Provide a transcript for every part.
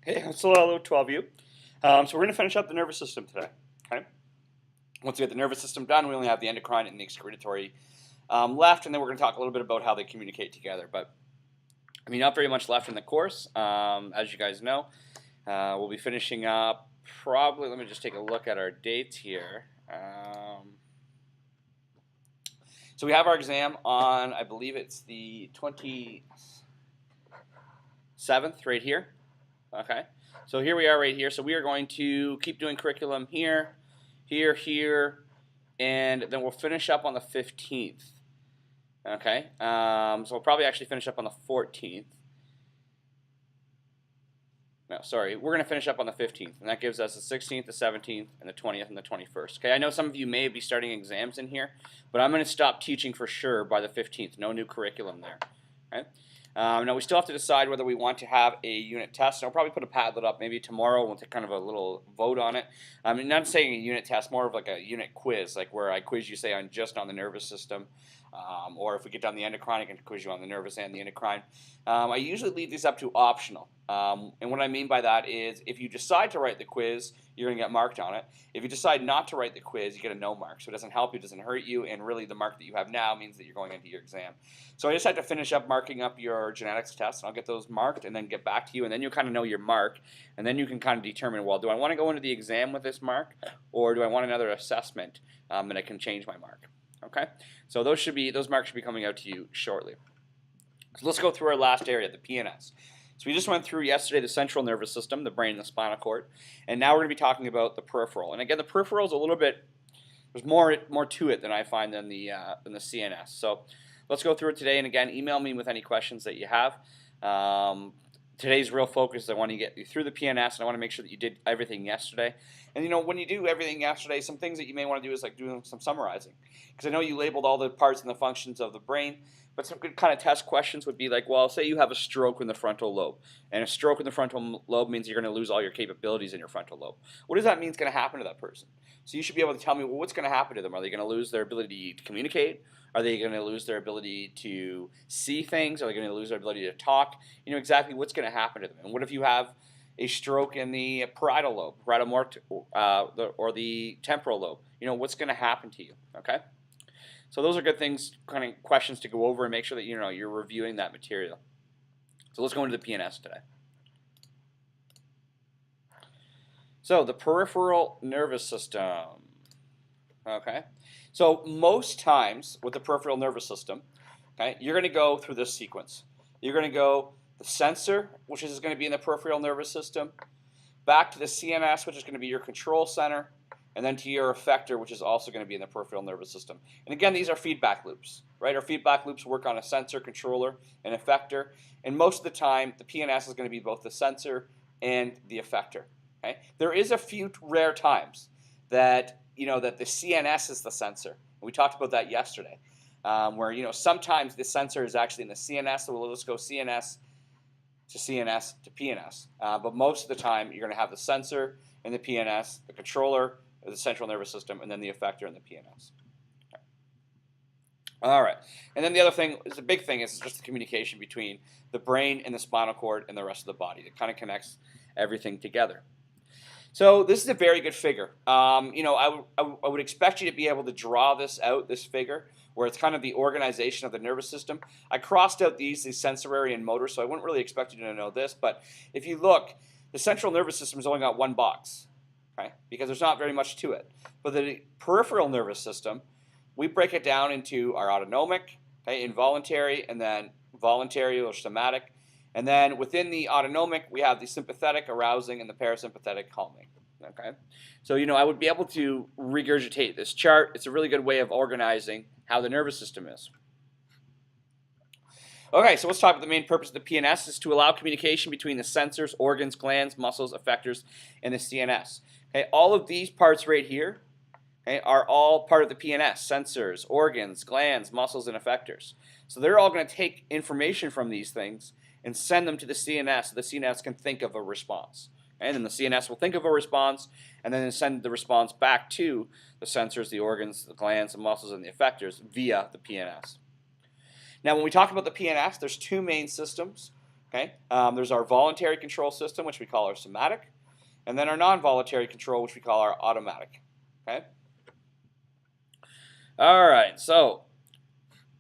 Hey, so hello to all of you. So we're going to finish up the nervous system today. Okay. Once we get the nervous system done, we only have the endocrine and the excretory left, and then we're going to talk a little bit about how they communicate together. But I mean, not very much left in the course, as you guys know. We'll be finishing up probably. Let me just take a look at our dates here. So we have our exam on, I believe it's the 27th right here. Okay, so here we are right here. So we are going to keep doing curriculum here, here, and then we'll finish up on the 15th. Okay, so we'll probably actually finish up on the 14th. No, sorry, we're going to finish up on the 15th, and that gives us the 16th, the 17th, and the 20th, and the 21st. Okay, I know some of you may be starting exams in here, but I'm going to stop teaching for sure by the 15th. No new curriculum there. Okay. Now we still have to decide whether we want to have a unit test. And I'll probably put a Padlet up maybe tomorrow. We'll take kind of a little vote on it. I mean, not saying a unit test, more of like a unit quiz, like where I quiz you, say, on just on the nervous system, or if we get down the endocrine, I can quiz you on the nervous and the endocrine. I usually leave these up to optional. And what I mean by that is if you decide to write the quiz, you're going to get marked on it. If you decide not to write the quiz, you get a no mark. So it doesn't help you, it doesn't hurt you, and really the mark that you have now means that you're going into your exam. So I just had to finish up marking up your genetics tests, and I'll get those marked and then get back to you, and then you'll kind of know your mark, and then you can kind of determine, well, do I want to go into the exam with this mark, or do I want another assessment and I can change my mark? Okay, so those marks should be coming out to you shortly. So let's go through our last area, the PNS. So we just went through yesterday the central nervous system, the brain and the spinal cord, and now we're going to be talking about the peripheral. And again, the peripheral is a little bit, there's more to it than I find than the CNS. So let's go through it today, and again, email me with any questions that you have. Today's real focus is I want to get you through the PNS, and I want to make sure that you did everything yesterday. And you know, when you do everything yesterday, some things that you may want to do is like doing some summarizing, because I know you labeled all the parts and the functions of the brain. But some good kind of test questions would be like, well, say you have a stroke in the frontal lobe, and a stroke in the frontal lobe means you're going to lose all your capabilities in your frontal lobe. What does that mean is going to happen to that person? So you should be able to tell me, well, what's going to happen to them? Are they going to lose their ability to communicate? Are they going to lose their ability to see things? Are they going to lose their ability to talk? You know exactly what's going to happen to them. And what if you have a stroke in the parietal lobe, or the temporal lobe? You know, what's going to happen to you? Okay. So those are good things, kind of questions to go over and make sure that you're reviewing that material. So let's go into the PNS today. So the peripheral nervous system. Okay. So most times with the peripheral nervous system, okay, you're going to go through this sequence. You're going to go the sensor, which is going to be in the peripheral nervous system, back to the CNS, which is going to be your control center, and then to your effector, which is also going to be in the peripheral nervous system. And again, these are feedback loops, right? Our feedback loops work on a sensor, controller, and effector. And most of the time, the PNS is going to be both the sensor and the effector. Okay? There is a few rare times that that the CNS is the sensor. And we talked about that yesterday, where sometimes the sensor is actually in the CNS, so we'll just go CNS to CNS to PNS. But most of the time, you're going to have the sensor in the PNS, the controller, the central nervous system, and then the effector and the PNS. Okay. All right, and then the other thing, the big thing, is just the communication between the brain and the spinal cord and the rest of the body. It kind of connects everything together. So this is a very good figure. I would expect you to be able to draw this out, this figure, where it's kind of the organization of the nervous system. I crossed out these sensory and motor, so I wouldn't really expect you to know this. But if you look, the central nervous system has only got one box. Okay? Because there's not very much to it. But the peripheral nervous system, we break it down into our autonomic, okay, involuntary, and then voluntary or somatic. And then within the autonomic, we have the sympathetic, arousing, and the parasympathetic, calming. Okay? So, I would be able to regurgitate this chart. It's a really good way of organizing how the nervous system is. Okay, so let's talk about the main purpose of the PNS is to allow communication between the sensors, organs, glands, muscles, effectors, and the CNS. Okay, all of these parts right here, okay, are all part of the PNS: sensors, organs, glands, muscles, and effectors. So they're all going to take information from these things and send them to the CNS so the CNS can think of a response. And then the CNS will think of a response and then send the response back to the sensors, the organs, the glands, the muscles, and the effectors via the PNS. Now, when we talk about the PNS, there's two main systems. Okay, there's our voluntary control system, which we call our somatic, and then our non-voluntary control, which we call our automatic. Okay. All right, so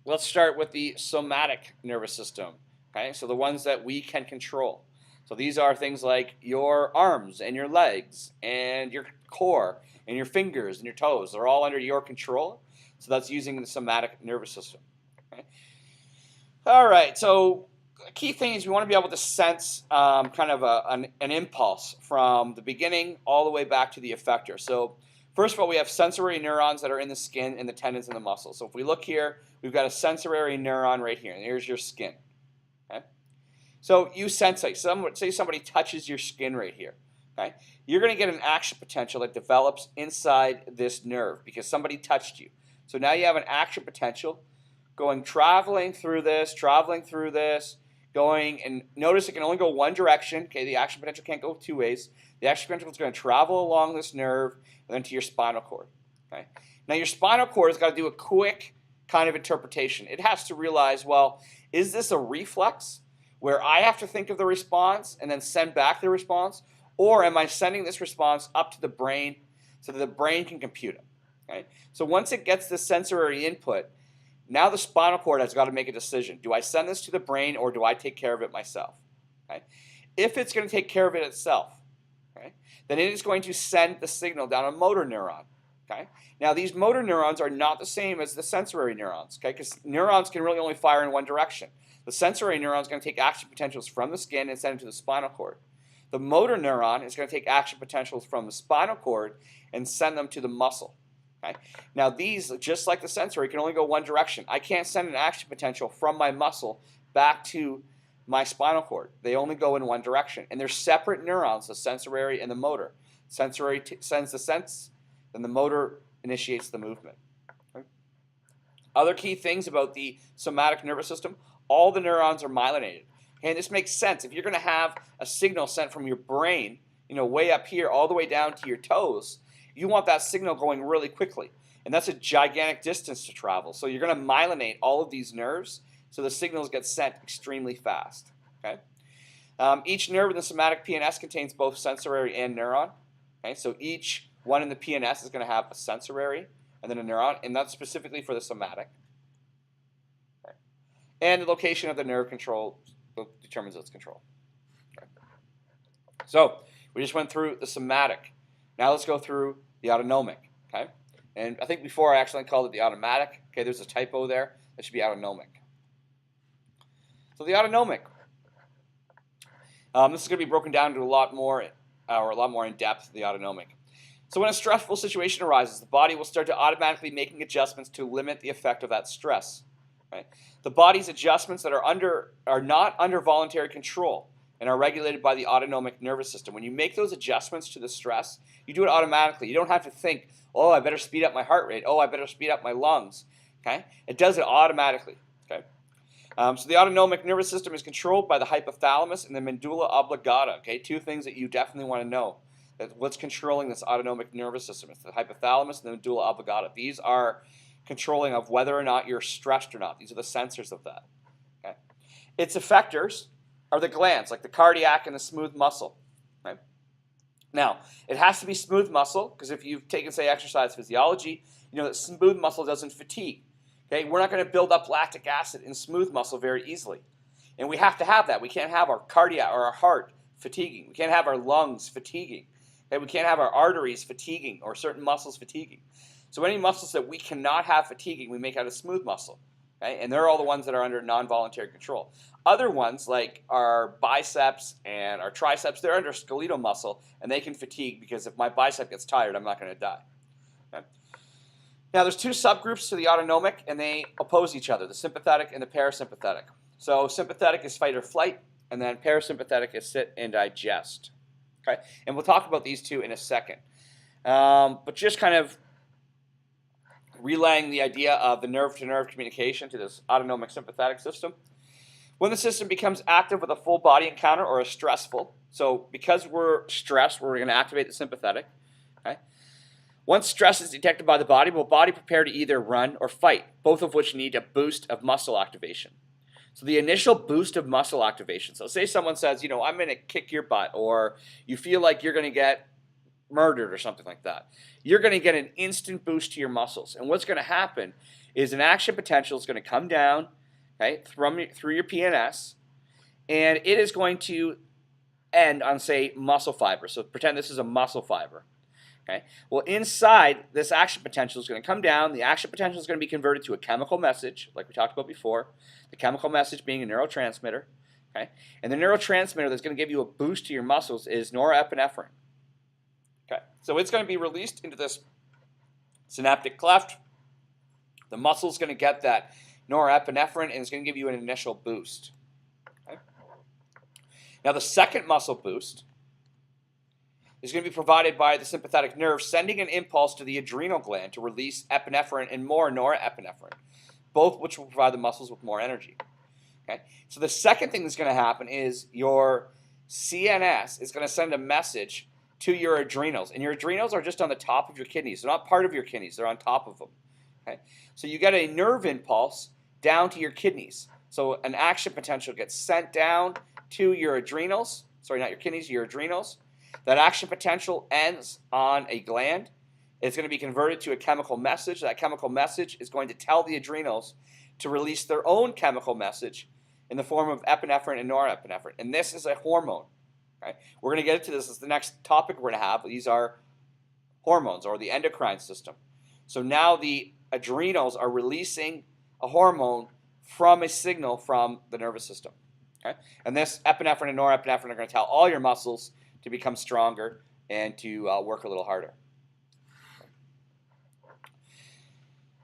let's start with the somatic nervous system. Okay, so the ones that we can control. So these are things like your arms and your legs and your core and your fingers and your toes. They're all under your control. So that's using the somatic nervous system. Okay. All right, so a key thing is we want to be able to sense kind of an impulse from the beginning all the way back to the effector. So first of all, we have sensory neurons that are in the skin and the tendons and the muscles. So if we look here, we've got a sensory neuron right here, and here's your skin. Okay? So you sense, like, say somebody touches your skin right here. Okay? You're going to get an action potential that develops inside this nerve because somebody touched you. So now you have an action potential traveling through this, going, and notice it can only go one direction. Okay, the action potential can't go two ways. The action potential is going to travel along this nerve and then to your spinal cord. Okay, now your spinal cord has got to do a quick kind of interpretation. It has to realize, well, is this a reflex where I have to think of the response and then send back the response, or am I sending this response up to the brain so that the brain can compute it? Okay, so once it gets the sensory input, now the spinal cord has got to make a decision. Do I send this to the brain or do I take care of it myself? Okay? If it's going to take care of it itself, okay, then it is going to send the signal down a motor neuron. Okay? Now these motor neurons are not the same as the sensory neurons, okay? Because neurons can really only fire in one direction. The sensory neuron is going to take action potentials from the skin and send it to the spinal cord. The motor neuron is going to take action potentials from the spinal cord and send them to the muscle. Okay? Now these, just like the sensory, can only go one direction. I can't send an action potential from my muscle back to my spinal cord. They only go in one direction. And they're separate neurons, the sensory and the motor. Sensory sends the sense, then the motor initiates the movement. Okay? Other key things about the somatic nervous system, all the neurons are myelinated. Okay? And this makes sense. If you're going to have a signal sent from your brain, way up here all the way down to your toes, you want that signal going really quickly. And that's a gigantic distance to travel. So you're going to myelinate all of these nerves so the signals get sent extremely fast. Okay? Each nerve in the somatic PNS contains both sensory and neuron. Okay? So each one in the PNS is going to have a sensory and then a neuron, and that's specifically for the somatic. Okay? And the location of the nerve control determines its control. Okay? So we just went through the somatic. Now let's go through the autonomic. Okay? And I think before I accidentally called it the automatic. Okay, there's a typo there. That should be autonomic. So the autonomic. This is going to be broken down to a lot more in depth, the autonomic. So when a stressful situation arises, the body will start to automatically making adjustments to limit the effect of that stress. Right? The body's adjustments that are not under voluntary control and are regulated by the autonomic nervous system. When you make those adjustments to the stress, you do it automatically. You don't have to think, oh, I better speed up my heart rate. Oh, I better speed up my lungs. Okay? It does it automatically. Okay? So the autonomic nervous system is controlled by the hypothalamus and the medulla oblongata. Okay? Two things that you definitely want to know. What's controlling this autonomic nervous system? It's the hypothalamus and the medulla oblongata. These are controlling of whether or not you're stressed or not. These are the sensors of that. Okay? Its effectors are the glands, like the cardiac and the smooth muscle. Right? Now, it has to be smooth muscle, because if you've taken, say, exercise physiology, you know that smooth muscle doesn't fatigue. Okay? We're not going to build up lactic acid in smooth muscle very easily. And we have to have that. We can't have our cardiac or our heart fatiguing. We can't have our lungs fatiguing. Okay? We can't have our arteries fatiguing or certain muscles fatiguing. So any muscles that we cannot have fatiguing, we make out of smooth muscle. Okay? And they're all the ones that are under non-voluntary control. Other ones, like our biceps and our triceps, they're under skeletal muscle, and they can fatigue because if my bicep gets tired, I'm not going to die. Okay? Now, there's two subgroups to the autonomic, and they oppose each other, the sympathetic and the parasympathetic. So sympathetic is fight or flight, and then parasympathetic is sit and digest. Okay? And we'll talk about these two in a second. But just kind of relaying the idea of the nerve-to-nerve communication to this autonomic sympathetic system. When the system becomes active with a full body encounter or a stressful, so because we're stressed, we're going to activate the sympathetic. Okay? Once stress is detected by the body, will body prepare to either run or fight, both of which need a boost of muscle activation. So the initial boost of muscle activation. So say someone says, you know, I'm going to kick your butt, or you feel like you're going to get murdered or something like that. You're going to get an instant boost to your muscles. And what's going to happen is an action potential is going to come down, okay, through your PNS, and it is going to end on, say, muscle fiber. So pretend this is a muscle fiber. Okay. Well, inside, this action potential is going to come down. The action potential is going to be converted to a chemical message, like we talked about before. The chemical message being a neurotransmitter. Okay. And the neurotransmitter that's going to give you a boost to your muscles is norepinephrine. Okay. So it's going to be released into this synaptic cleft. The muscle is going to get that norepinephrine, and it's going to give you an initial boost. Okay. Now, the second muscle boost is going to be provided by the sympathetic nerve, sending an impulse to the adrenal gland to release epinephrine and more norepinephrine, both which will provide the muscles with more energy. Okay? So the second thing that's going to happen is your CNS is going to send a message to your adrenals, and your adrenals are just on the top of your kidneys. They're not part of your kidneys. They're on top of them. Okay? So you get a nerve impulse down to your kidneys. So an action potential gets sent down to your adrenals. Sorry, not your kidneys, your adrenals. That action potential ends on a gland. It's going to be converted to a chemical message. That chemical message is going to tell the adrenals to release their own chemical message in the form of epinephrine and norepinephrine. And this is a hormone. Okay? We're going to get into this. This is the next topic we're going to have. These are hormones, or the endocrine system. So now the adrenals are releasing a hormone from a signal from the nervous system. Okay? And this epinephrine and norepinephrine are going to tell all your muscles to become stronger and to work a little harder.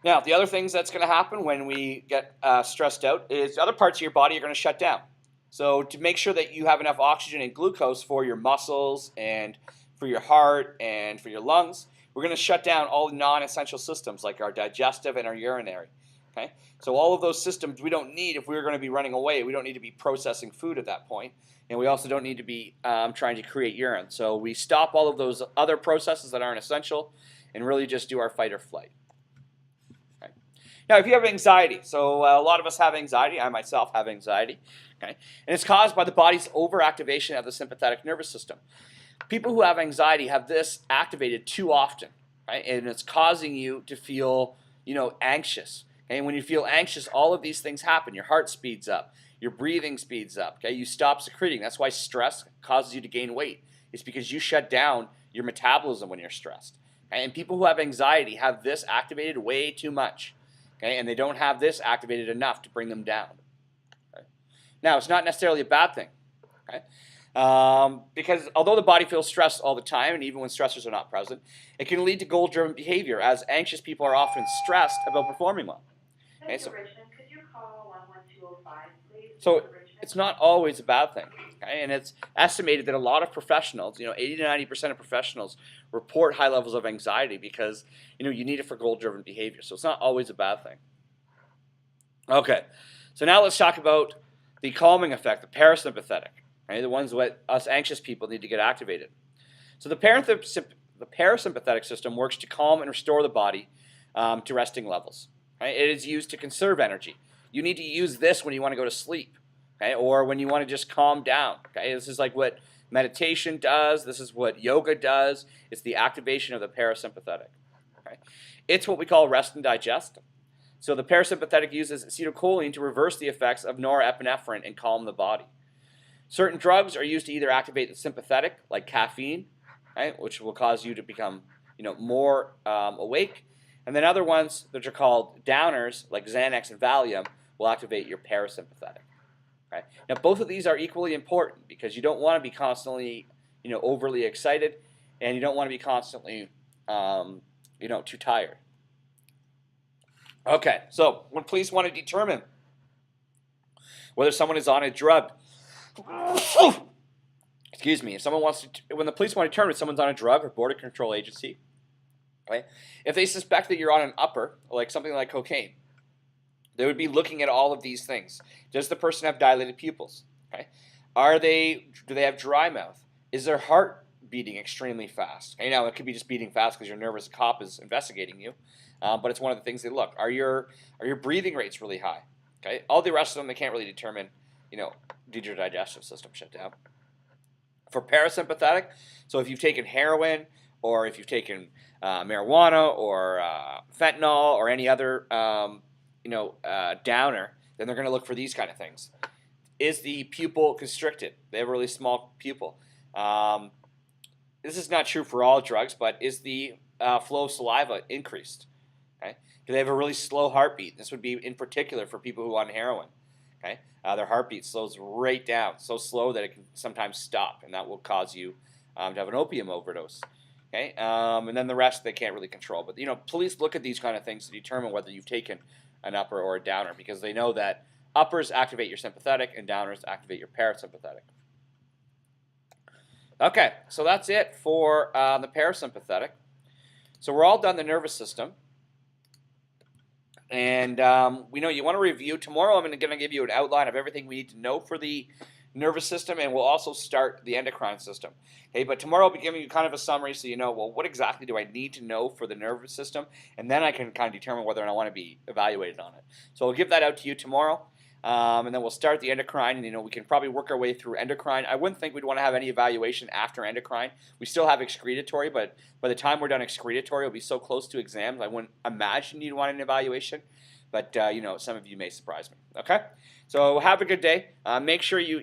Now, the other things that's going to happen when we get stressed out is other parts of your body are going to shut down. So to make sure that you have enough oxygen and glucose for your muscles and for your heart and for your lungs, we're going to shut down all the non-essential systems like our digestive and our urinary. Okay? So all of those systems we don't need if we're going to be running away. We don't need to be processing food at that point. And we also don't need to be trying to create urine. So we stop all of those other processes that aren't essential and really just do our fight or flight. Okay. Now, if you have anxiety, so a lot of us have anxiety. I myself have anxiety. Okay. And it's caused by the body's overactivation of the sympathetic nervous system. People who have anxiety have this activated too often, right? And it's causing you to feel, anxious. Okay? And when you feel anxious, all of these things happen. Your heart speeds up. Your breathing speeds up. Okay? You stop secreting. That's why stress causes you to gain weight. It's because you shut down your metabolism when you're stressed. Okay? And people who have anxiety have this activated way too much. Okay? And they don't have this activated enough to bring them down. Okay? Now, it's not necessarily a bad thing. Okay? Because although the body feels stressed all the time, and even when stressors are not present, it can lead to goal-driven behavior, as anxious people are often stressed about performing well. Okay? So, Could you call 11205, please? So it's not always a bad thing, okay? And it's estimated that a lot of professionals, 80 to 90% of professionals report high levels of anxiety because, you need it for goal-driven behavior. So it's not always a bad thing. Okay, so now let's talk about the calming effect, the parasympathetic, okay? The ones that us anxious people need to get activated. So the parasympathetic system works to calm and restore the body to resting levels. Right? It is used to conserve energy. You need to use this when you want to go to sleep, okay? Or when you want to just calm down. Okay? This is like what meditation does. This is what yoga does. It's the activation of the parasympathetic. Okay? It's what we call rest and digest. So the parasympathetic uses acetylcholine to reverse the effects of norepinephrine and calm the body. Certain drugs are used to either activate the sympathetic, like caffeine, right, which will cause you to become more awake. And then other ones that are called downers, like Xanax and Valium, will activate your parasympathetic. Okay? Now, both of these are equally important because you don't want to be constantly, overly excited, and you don't want to be constantly, too tired. Okay, so when police want to determine whether someone is on a drug, when the police want to determine if someone's on a drug or border control agency, right? If they suspect that you're on an upper, like something like cocaine, they would be looking at all of these things. Does the person have dilated pupils? Okay. Do they have dry mouth? Is their heart beating extremely fast? Okay, now it could be just beating fast because you're nervous. A cop is investigating you, but it's one of the things they look. Are your breathing rates really high? Okay, all the rest of them they can't really determine. Did your digestive system shut down? For parasympathetic, so if you've taken heroin or if you've taken marijuana or fentanyl or any other downer, then they're going to look for these kind of things. Is the pupil constricted? They have a really small pupil. This is not true for all drugs, but is the flow of saliva increased? Okay. Do they have a really slow heartbeat? This would be in particular for people who are on heroin. Okay. Their heartbeat slows right down, so slow that it can sometimes stop, and that will cause you to have an opium overdose. Okay. And then the rest they can't really control. But police look at these kind of things to determine whether you've taken an upper or a downer, because they know that uppers activate your sympathetic and downers activate your parasympathetic. Okay, so that's it for the parasympathetic. So we're all done the nervous system. And we know you want to review. Tomorrow I'm going to give you an outline of everything we need to know for the nervous system, and we'll also start the endocrine system. Okay, but tomorrow I'll be giving you kind of a summary so you know, well, what exactly do I need to know for the nervous system? And then I can kind of determine whether or not I want to be evaluated on it. So I'll give that out to you tomorrow. And then we'll start the endocrine, and we can probably work our way through endocrine. I wouldn't think we'd want to have any evaluation after endocrine. We still have excretory, but by the time we're done excretory, it'll be so close to exams, I wouldn't imagine you'd want an evaluation. But some of you may surprise me. Okay, so have a good day. Make sure you